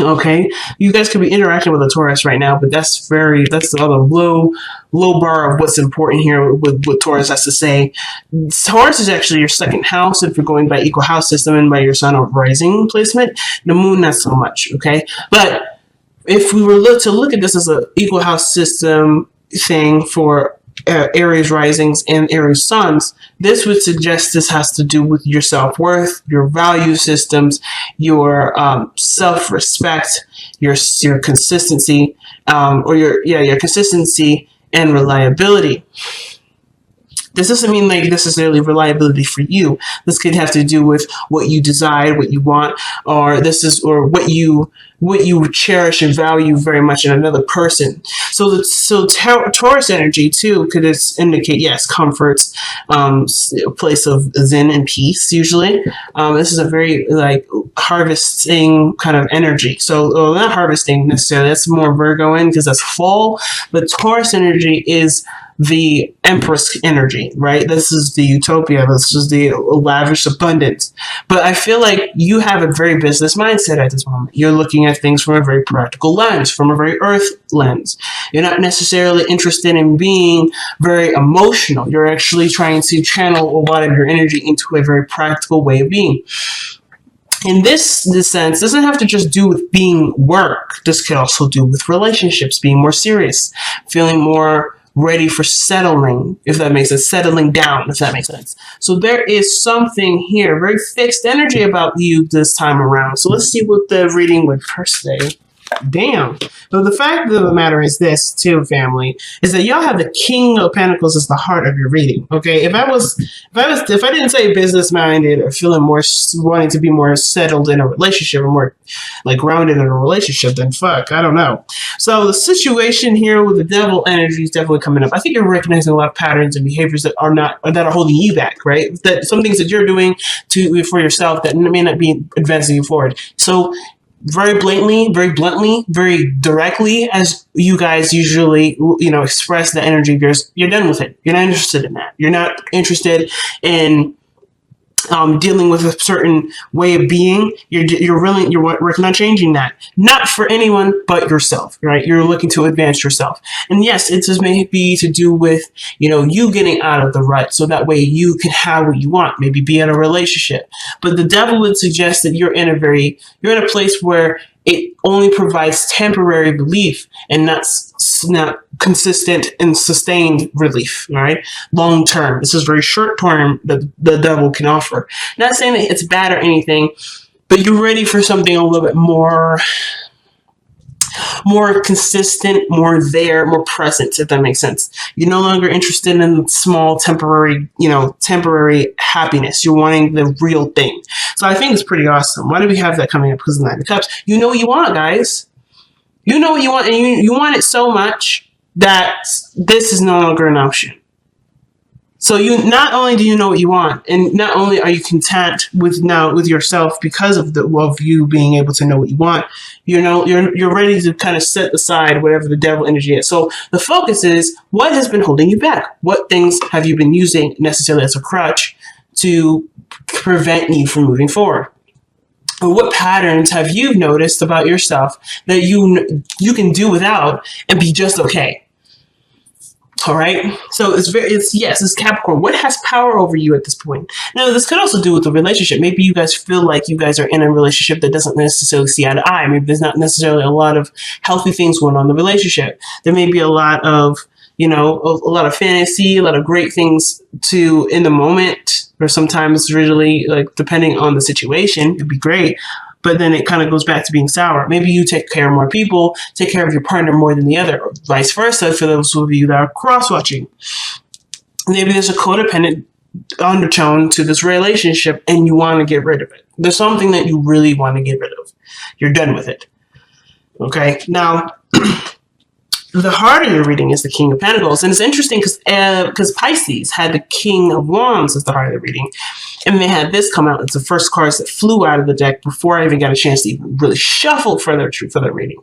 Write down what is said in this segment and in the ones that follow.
Okay, you guys could be interacting with a Taurus right now, but that's the other low bar of what's important here with what Taurus has to say. Taurus is actually your second house if you're going by equal house system and by your sun or rising placement. The moon, not so much. Okay, but if we were to look at this as an equal house system thing for Aries risings and Aries suns, this would suggest this has to do with your self-worth, your value systems, your self-respect, your consistency, or your consistency and reliability. This doesn't mean like necessarily reliability for you. This could have to do with what you desire, what you want, or what you cherish and value very much in another person. So Taurus energy too could indicate, yes, comforts, a place of zen and peace. Usually, this is a very like harvesting kind of energy. So not harvesting necessarily. That's more Virgo because that's fall. But Taurus energy is the Empress energy, right? This is the utopia. This is the lavish abundance. But I feel like you have a very business mindset at this moment. You're looking at things from a very practical lens, from a very earth lens. You're not necessarily interested in being very emotional. You're actually trying to channel a lot of your energy into a very practical way of being. In this sense, doesn't have to just do with being work. This could also do with relationships, being more serious, feeling more ready for settling, if that makes sense, settling down, if that makes sense. So there is something here, very fixed energy about you this time around. So let's see what the reading would first say. Damn. But the fact of the matter is this, too, family, is that y'all have the King of Pentacles as the heart of your reading. Okay, if I didn't say business minded or feeling more wanting to be more settled in a relationship or more like grounded in a relationship, then fuck, I don't know. So the situation here with the Devil energy is definitely coming up. I think you're recognizing a lot of patterns and behaviors that are holding you back, right? That some things that you're doing for yourself that may not be advancing you forward. So very bluntly, very directly, as you guys usually, express the energy of yours, you're done with it. You're not interested in that. You're not interested in dealing with a certain way of being. You're working on changing that. Not for anyone but yourself, right? You're looking to advance yourself. And yes, it just may be to do with, you getting out of the rut so that way you can have what you want, maybe be in a relationship. But the Devil would suggest that you're in a place where it only provides temporary relief and not consistent and sustained relief, right? Long term. This is very short term that the Devil can offer. Not saying that it's bad or anything, but you're ready for something a little bit more consistent, more present, if that makes sense. You're no longer interested in small temporary happiness. You're wanting the real thing. So I think it's pretty awesome. Why do we have that coming up? Because of the Nine of Cups. You know what you want, guys. You know what you want, and you want it so much that this is no longer an option. So you not only do you know what you want, and not only are you content with yourself because of you being able to know what you want, you're ready to kind of set aside whatever the Devil energy is. So the focus is what has been holding you back. What things have you been using necessarily as a crutch to prevent you from moving forward? Or what patterns have you noticed about yourself that you can do without and be just okay? All right. So it's Capricorn. What has power over you at this point? Now, this could also do with the relationship. Maybe you guys feel like you guys are in a relationship that doesn't necessarily see eye to eye. Maybe there's not necessarily a lot of healthy things going on in the relationship. There may be a lot of, a lot of fantasy, a lot of great things in the moment, or sometimes really like depending on the situation, it'd be great. But then it kind of goes back to being sour. Maybe you take care of more people, take care of your partner more than the other, or vice versa for those of you that are cross-watching. Maybe there's a codependent undertone to this relationship and you want to get rid of it. There's something that you really want to get rid of. You're done with it. Okay? Now, The heart of your reading is the King of Pentacles. And it's interesting because Pisces had the King of Wands as the heart of the reading. And they had this come out. It's the first cards that flew out of the deck before I even got a chance to even really shuffle for their reading.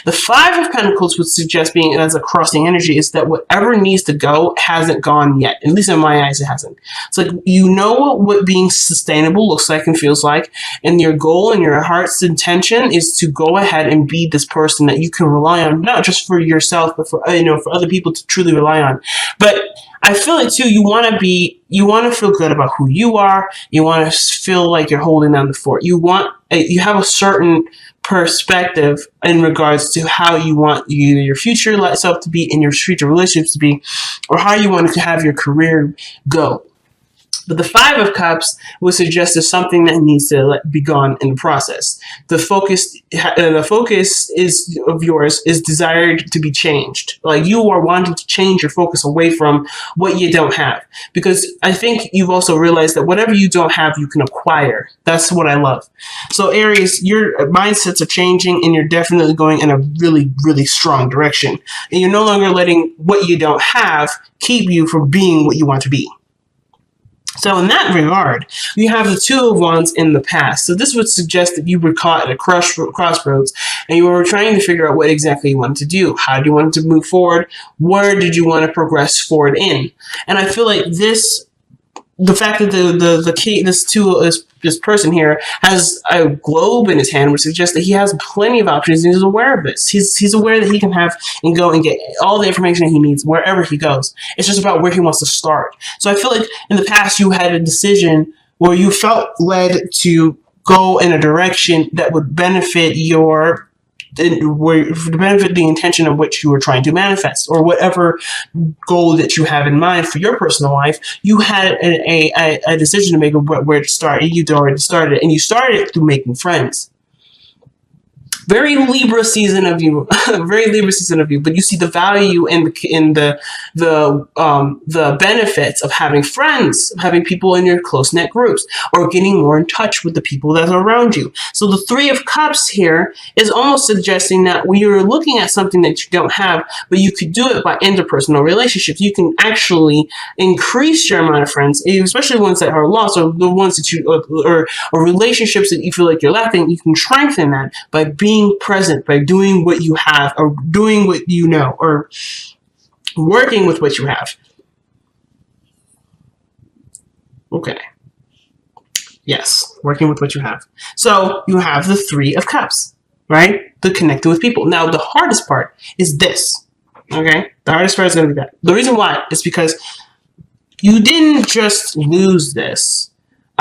The Five of Pentacles would suggest, being as a crossing energy, is that whatever needs to go hasn't gone yet. At least in my eyes, it hasn't. It's like, you know what being sustainable looks like and feels like, and your goal and your heart's intention is to go ahead and be this person that you can rely on, not just for yourself, but for for other people to truly rely on. But I feel it too. You want to feel good about who you are. You want to feel like you're holding down the fort. You have a certain perspective in regards to how you want either your future self to be and your future relationships to be, or how you want to have your career go. But the Five of Cups would suggest there's something that needs to be gone in the process. The focus of yours is desired to be changed. Like, you are wanting to change your focus away from what you don't have. Because I think you've also realized that whatever you don't have, you can acquire. That's what I love. So Aries, your mindsets are changing, and you're definitely going in a really, really strong direction. And you're no longer letting what you don't have keep you from being what you want to be. So in that regard, we have the Two of Wands in the past. So this would suggest that you were caught at a crossroads and you were trying to figure out what exactly you wanted to do. How do you want to move forward? Where did you want to progress forward in? And I feel like the fact that this person here has a globe in his hand would suggest that he has plenty of options and he's aware of this. He's aware that he can have and go and get all the information he needs wherever he goes. It's just about where he wants to start. So I feel like in the past you had a decision where you felt led to go in a direction that would benefit the intention of which you were trying to manifest, or whatever goal that you have in mind for your personal life. You had a decision to make of where to start, and you'd already started, and you started through making friends. Very Libra season of you, very Libra season of you. But you see the value in the benefits of having friends, of having people in your close knit groups, or getting more in touch with the people that are around you. So the Three of Cups here is almost suggesting that when you're looking at something that you don't have, but you could do it by interpersonal relationships, you can actually increase your amount of friends, especially ones that are lost, or the ones that or relationships that you feel like you're lacking. You can strengthen that by being present, by doing what you have, or doing what you know, or working with what you have. Okay. Yes, working with what you have. So you have the Three of Cups, right? The connecting with people. Now, the hardest part is this. Okay? The hardest part is going to be that. The reason why is because you didn't just lose this.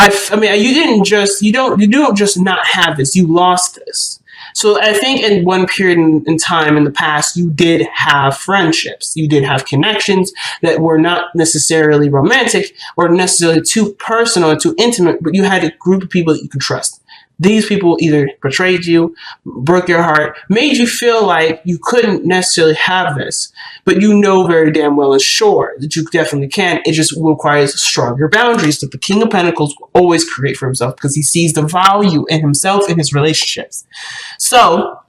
You don't just not have this. You lost this. So I think in one period in time in the past, you did have friendships. You did have connections that were not necessarily romantic or necessarily too personal or too intimate, but you had a group of people that you could trust. These people either betrayed you, broke your heart, made you feel like you couldn't necessarily have this, but you know very damn well and sure that you definitely can. It just requires stronger boundaries that the King of Pentacles will always create for himself, because he sees the value in himself in his relationships. So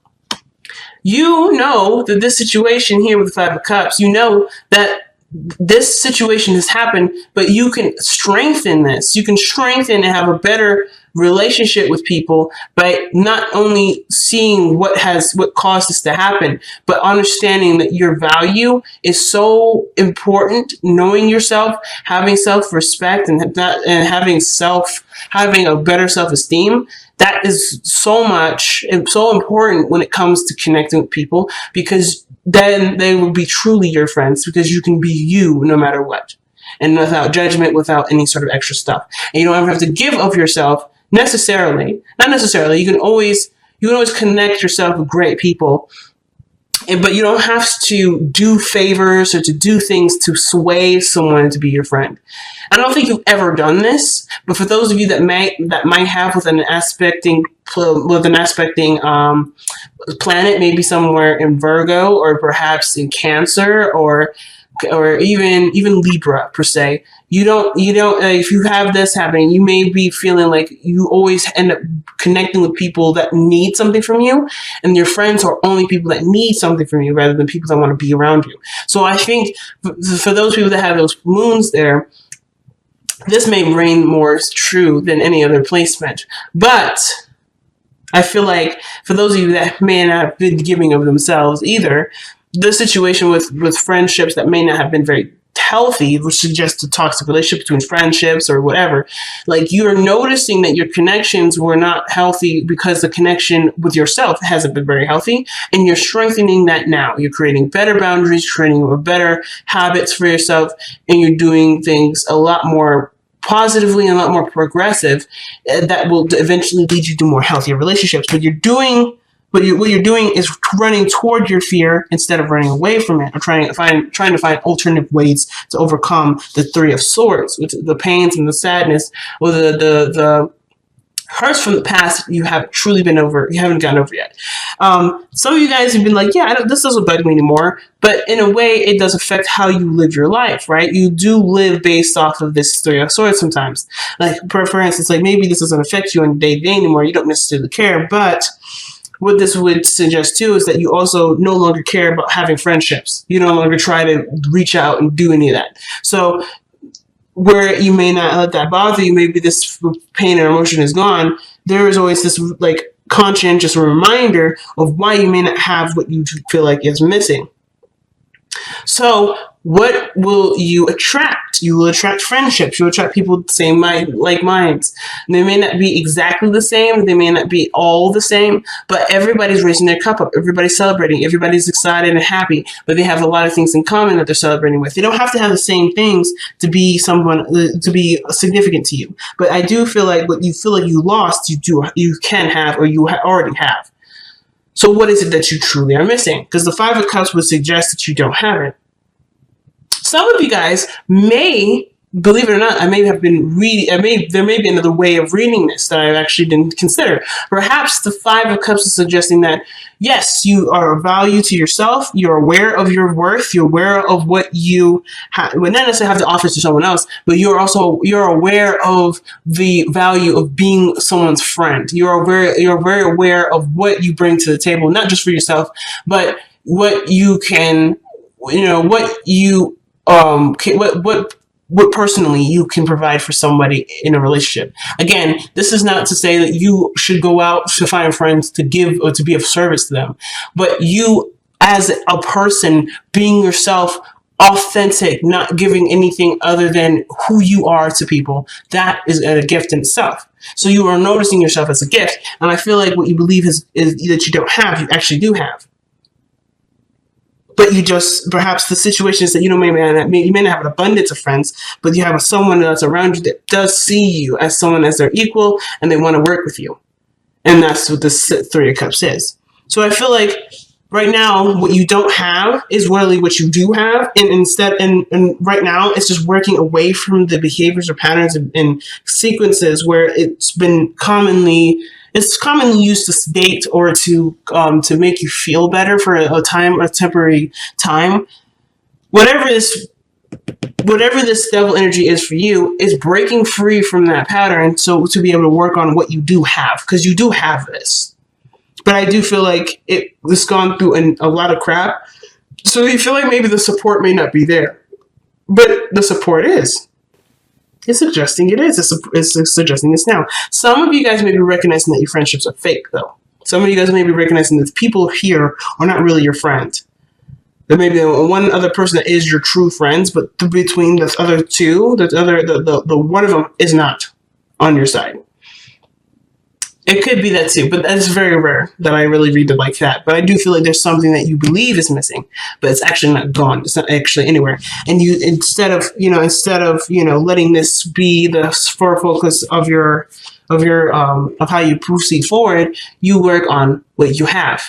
you know that this situation here with the Five of Cups, you know that this situation has happened, but you can strengthen this. You can strengthen and have a better relationship with people by not only seeing what caused this to happen, but understanding that your value is so important. Knowing yourself, having self-respect, and having a better self-esteem. That is so important when it comes to connecting with people, because then they will be truly your friends, because you can be you no matter what, and without judgment, without any sort of extra stuff. And you don't ever have to give of yourself necessarily. Not necessarily. You can always connect yourself with great people, but you don't have to do favors or to do things to sway someone to be your friend. I don't think you've ever done this, but for those of you that might have with an aspecting planet, maybe somewhere in Virgo, or perhaps in Cancer, or or even Libra per se. You don't if you have this happening, you may be feeling like you always end up connecting with people that need something from you, and your friends are only people that need something from you rather than people that want to be around you. So I think for those people that have those moons there, this may reign more true than any other placement. But I feel like for those of you that may not have been giving of themselves either, the situation with friendships that may not have been very healthy, which suggests a toxic relationship between friendships or whatever, like you're noticing that your connections were not healthy because the connection with yourself hasn't been very healthy, and you're strengthening that now. You're creating better boundaries, creating better habits for yourself, and you're doing things a lot more positively and a lot more progressive, that will eventually lead you to more healthier relationships. But what you're doing is running toward your fear instead of running away from it, or trying to find alternative ways to overcome the Three of Swords, which the pains and the sadness, or the hurts from the past you haven't truly been over, you haven't gotten over yet. Some of you guys have been like, yeah, this doesn't bug me anymore, but in a way it does affect how you live your life, right? You do live based off of this Three of Swords sometimes. Like, for instance, like maybe this doesn't affect you on a day-to-day anymore, you don't necessarily care, but what this would suggest too is that you also no longer care about having friendships. You no longer try to reach out and do any of that. So where you may not let that bother you, maybe this pain and emotion is gone, there is always this like conscientious reminder of why you may not have what you feel like is missing. So what will you attract? You will attract friendships. You'll attract people with the same like minds. They may not be exactly the same. They may not be all the same, but everybody's raising their cup up. Everybody's celebrating. Everybody's excited and happy, but they have a lot of things in common that they're celebrating with. They don't have to have the same things to be to be significant to you. But I do feel like what you feel like you lost, you can have, or you already have. So what is it that you truly are missing? Because the Five of Cups would suggest that you don't have it. Some of you guys may, believe it or not, there may be another way of reading this that I actually didn't consider. Perhaps the Five of Cups is suggesting that, yes, you are of value to yourself, you're aware of your worth, you're aware of what you would not necessarily have to offer to someone else, but you're aware of the value of being someone's friend. You're very aware of what you bring to the table, not just for yourself, but what you can, what personally you can provide for somebody in a relationship. Again, this is not to say that you should go out to find friends to give or to be of service to them, but you as a person being yourself, authentic, not giving anything other than who you are to people, that is a gift in itself. So you are noticing yourself as a gift, and I feel like what you believe is that you don't have, you actually do have. But you just, perhaps the situation is that you may not have an abundance of friends, but you have someone that's around you that does see you as someone as their equal, and they want to work with you. And that's what this Three of Cups is. So I feel like right now, what you don't have is really what you do have. And right now, it's just working away from the behaviors or patterns and sequences where it's commonly used to sedate or to make you feel better for a temporary time. Whatever this devil energy is for you is breaking free from that pattern, so to be able to work on what you do have, because you do have this. But I do feel like it's gone through a lot of crap, so you feel like maybe the support may not be there, but the support is. It's suggesting it is. It's suggesting this now. Some of you guys may be recognizing that your friendships are fake, though. Some of you guys may be recognizing that the people here are not really your friend. There may be one other person that is your true friends, but between the other two, the one of them is not on your side. It could be that too, but that's very rare that I really read it like that. But I do feel like there's something that you believe is missing, but it's actually not gone. It's not actually anywhere. And you, instead of letting this be the focus of how you proceed forward, you work on what you have.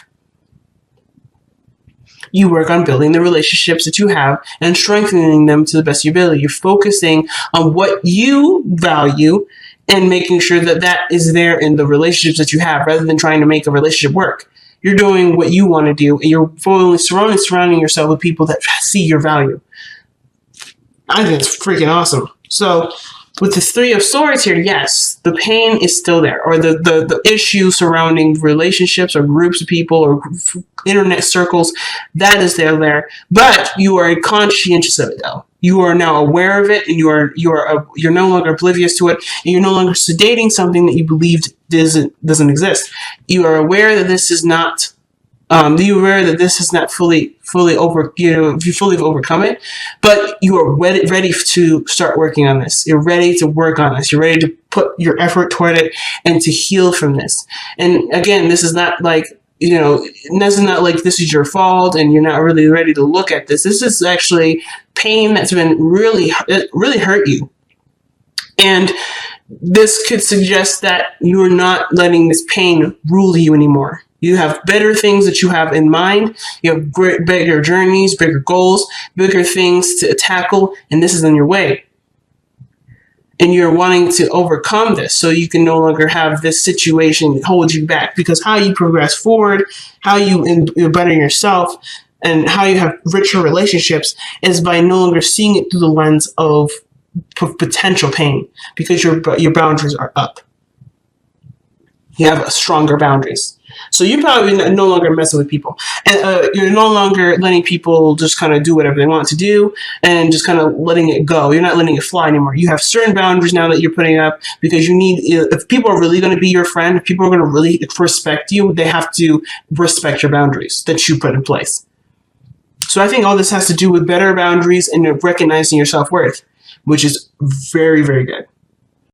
You work on building the relationships that you have and strengthening them to the best of your ability. You're focusing on what you value and making sure that that is there in the relationships that you have, rather than trying to make a relationship work. You're doing what you want to do, and you're fully surrounding yourself with people that see your value. I think it's freaking awesome. So with the Three of Swords here, yes, the pain is still there, or the issue surrounding relationships or groups of people or internet circles, that is there. But you are conscientious of it, though. You are now aware of it, and you're no longer oblivious to it, and you're no longer sedating something that you believed doesn't exist. You are aware that this is not. You're aware that this is not fully over. You fully have overcome it, but you are ready to start working on this. You're ready to work on this. You're ready to put your effort toward it and to heal from this. And again, this is not like, this is not like this is your fault and you're not really ready to look at this. This is actually pain that's been really hurt you. And this could suggest that you are not letting this pain rule you anymore. You have better things that you have in mind. You have bigger journeys, bigger goals, bigger things to tackle, and this is in your way. And you're wanting to overcome this so you can no longer have this situation hold you back. Because how you progress forward, how you better yourself, and how you have richer relationships is by no longer seeing it through the lens of potential pain, because your boundaries are up. You have stronger boundaries. So you're probably no longer messing with people. And you're no longer letting people just kind of do whatever they want to do and just kind of letting it go. You're not letting it fly anymore. You have certain boundaries now that you're putting up, because if people are really going to be your friend, if people are going to really respect you, they have to respect your boundaries that you put in place. So I think all this has to do with better boundaries and recognizing your self-worth, which is very, very good.